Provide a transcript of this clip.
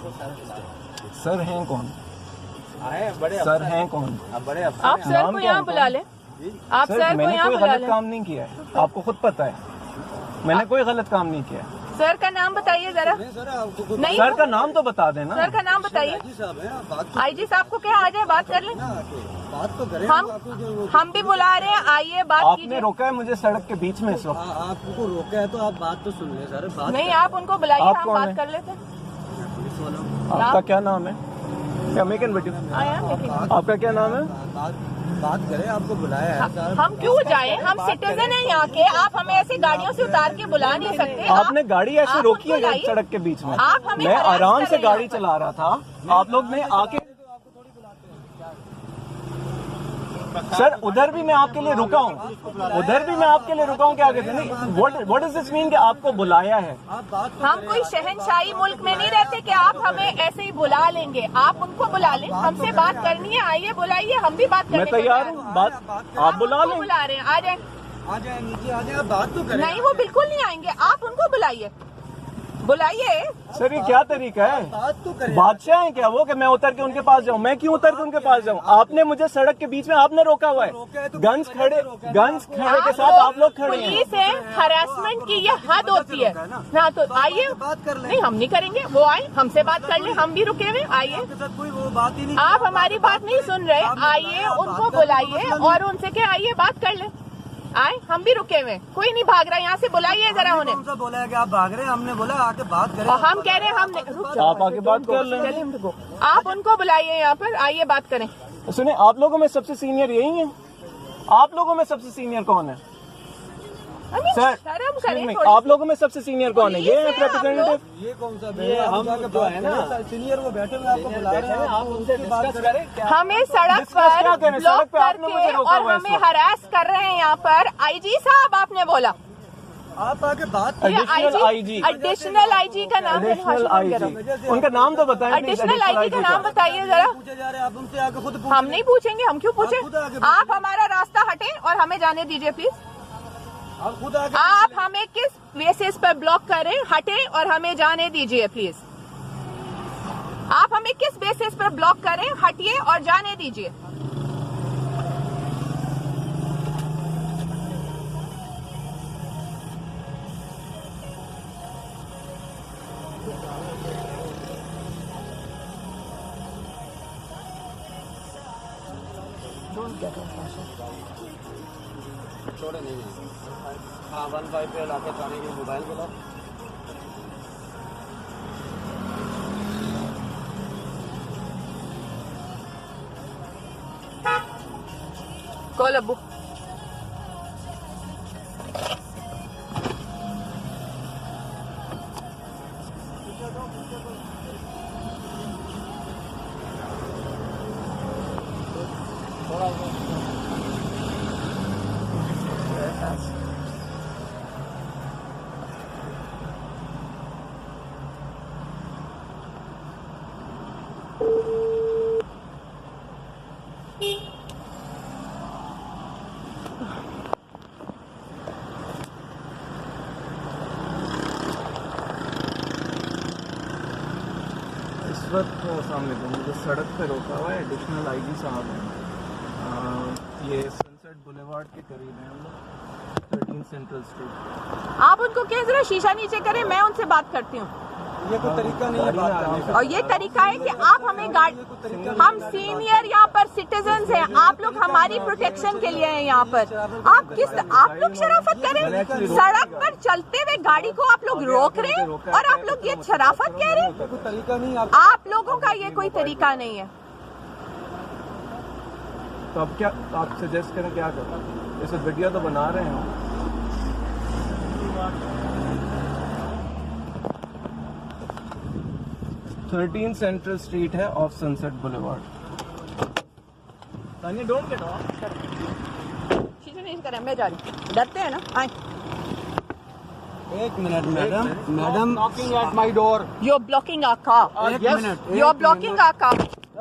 Sir हैं कौन? बड़े सर हैं कौन? बड़े आप सर को यहाँ बुला लें। आप सर को मैंने यहाँ कोई बुला गलत लें। काम नहीं किया है, आपको खुद पता है मैंने कोई गलत काम नहीं किया है। सर का नाम बताइए जरा। नहीं, सर का नाम तो बता देना। सर का नाम बताइए। आईजी साहब को क्या आ जाए, बात कर लें। बात तो करें। हम भी बुला रहे हैं, आइए बात आपने कीजिए। रोका है मुझे सड़क के बीच में इस वक्त। आपको रोका है तो आप बात तो सुन ले सर। बात नहीं, आप उनको बुलाइए, आप हम कौन बात है? कर लेते हैं। आपका क्या नाम है? क्या मेकन बेटी? आपका क्या नाम है? बात करें, आपको बुलाया है सर। हम क्यों जाएं? हम सिटीजन हैं यहाँ के। आप हमें ऐसे गाड़ियों से उतार के बुला नहीं सकते। आपने गाड़ी ऐसे आप रोकी उनको है लाइए। सड़क के बीच में। आप हमें मैं harass आराम कर से रहे हैं गाड़ी यहाँ पर। चला रहा था, आप लोग ने आके। सर उधर भी मैं आपके लिए रुका हूँ, उधर भी मैं आपके लिए रुका हूँ। क्या कहते हैं? नहीं, व्हाट इज दिस मीन कि आपको बुलाया है? हम कोई शहनशाही मुल्क में नहीं रहते कि आप हमें ऐसे ही बुला लेंगे। आप उनको बुला लें, हमसे बात करनी है, आइए बुलाइए, हम भी बात करने मैं को तैयार हूँ, बात आप बुला उनको लें। बुला रहे हैं, आ जाए। आ जाए नीचे, आ जाए, आप बात तो करें। नहीं, वो बिल्कुल नहीं आएंगे। आप उनको बुलाइए, बुलाइए। सर ये क्या तरीका है? बात तो करें। बादशाह हैं क्या वो कि मैं उतर के उनके पास जाऊं? मैं क्यों उतर के उनके पास जाऊं? आपने मुझे सड़क के बीच में आपने रोका हुआ है। गन्स खड़े के साथ आप लोग खड़े हैं। पुलिस है, हरासमेंट की ये हद होती है ना। तो आइए, बात कर ले। नहीं हम नहीं करेंगे, वो आए हमसे बात कर ले, हम भी रुके हुए। आइए, आपके साथ कोई वो बात ही नहीं। आप हमारी बात नहीं सुन रहे, आइए उनको बुलाइए और उनसे क्या, आइए बात कर ले। आए, हम भी रुके हुए, कोई नहीं भाग रहा। यहाँ से बुलाइए जरा उन्हें। कौन सा बोला है कि आप भाग रहे हैं? हमने बोला आके बात करें। और हम कह रहे हैं हम रुक जाओ। आप आके बात कर लें। चलिए, हम रुको। आप उनको बुलाइए यहाँ पर, आइए बात करें। सुनिए, आप लोगों में सबसे सीनियर यही है? आप लोगों में सबसे सीनियर कौन है? सर शर्म करें नहीं, थोड़ी। आप लोगों में सबसे सीनियर कौन है? ये है रिप्रेजेंटेटिव। ये कौन सा हम जो है ना सीनियर, वो बैठे हुए आपको बुला रहे हैं। आप उनसे बात करें। हमें सड़क डिस्कस क्या पर करें? ब्लॉक सड़क पे आपने मुझे करके रोका और हुआ है हमें इस वक्त। हरास कर रहे हैं यहाँ पर। आईजी साहब आपने बोला, आप आके बात ये एडिशनल आईजी, एडिशनल आईजी का नाम है। एडिशनल आईजी, उनका नाम तो बताएं। एडिशनल आईजी का नाम बताइए जरा। पूछे जा रहे हैं, आप उनसे आके खुद हम नहीं पूछेंगे, हम क्यों पूछे? खुद आगे आप हमारा रास्ता हटे और हमें जाने दीजिए प्लीज। आप खुद आके आप हमें किस बेसिस पर ब्लॉक करें, हटे और हमें जाने दीजिए प्लीज। आप हमें किस बेसिस पर ब्लॉक करें, हटिए और जाने दीजिए। छोड़े नहीं है। हाँ 15 पे लाके थाने के मोबाइल बोला। कॉल अब्बू। इस वक्त सामने मुझे सड़क पे रोका हुआ है एडिशनल आईजी साहब हैं। ये सनसेट बुलेवार्ड के करीब है हम लोग, 13 सेंट्रल स्ट्रीट। आप उनको क्या जरा शीशा नीचे करें, मैं उनसे बात करती हूँ। ये कोई तरीका नहीं है बात करने का। और ये तरीका है कि आप हमें हम सीनियर यहाँ पर सिटीजन्स हैं, आप लोग हमारी प्रोटेक्शन के लिए हैं यहाँ पर। आप लोग शराफत करें, सड़क पर चलते हुए गाड़ी को आप लोग रोक रहे हैं और आप लोग ये शराफत कह रहे हैं। कोई तरीका नहीं। आप लोगों का ये कोई तरीका नहीं है। तो अब क्या आप सजेस्ट करें, क्या करें? जैसे वीडियो तो बना रहे हैं। 13 सेंट्रल स्ट्रीट है of sunset boulevard. Don't get of. शीशा नहीं करें, मैं जा रही हूँ। डरते हैं ना? आए। एक minute madam, madam knocking at my door. You're blocking our car. एक minute. You're blocking our car.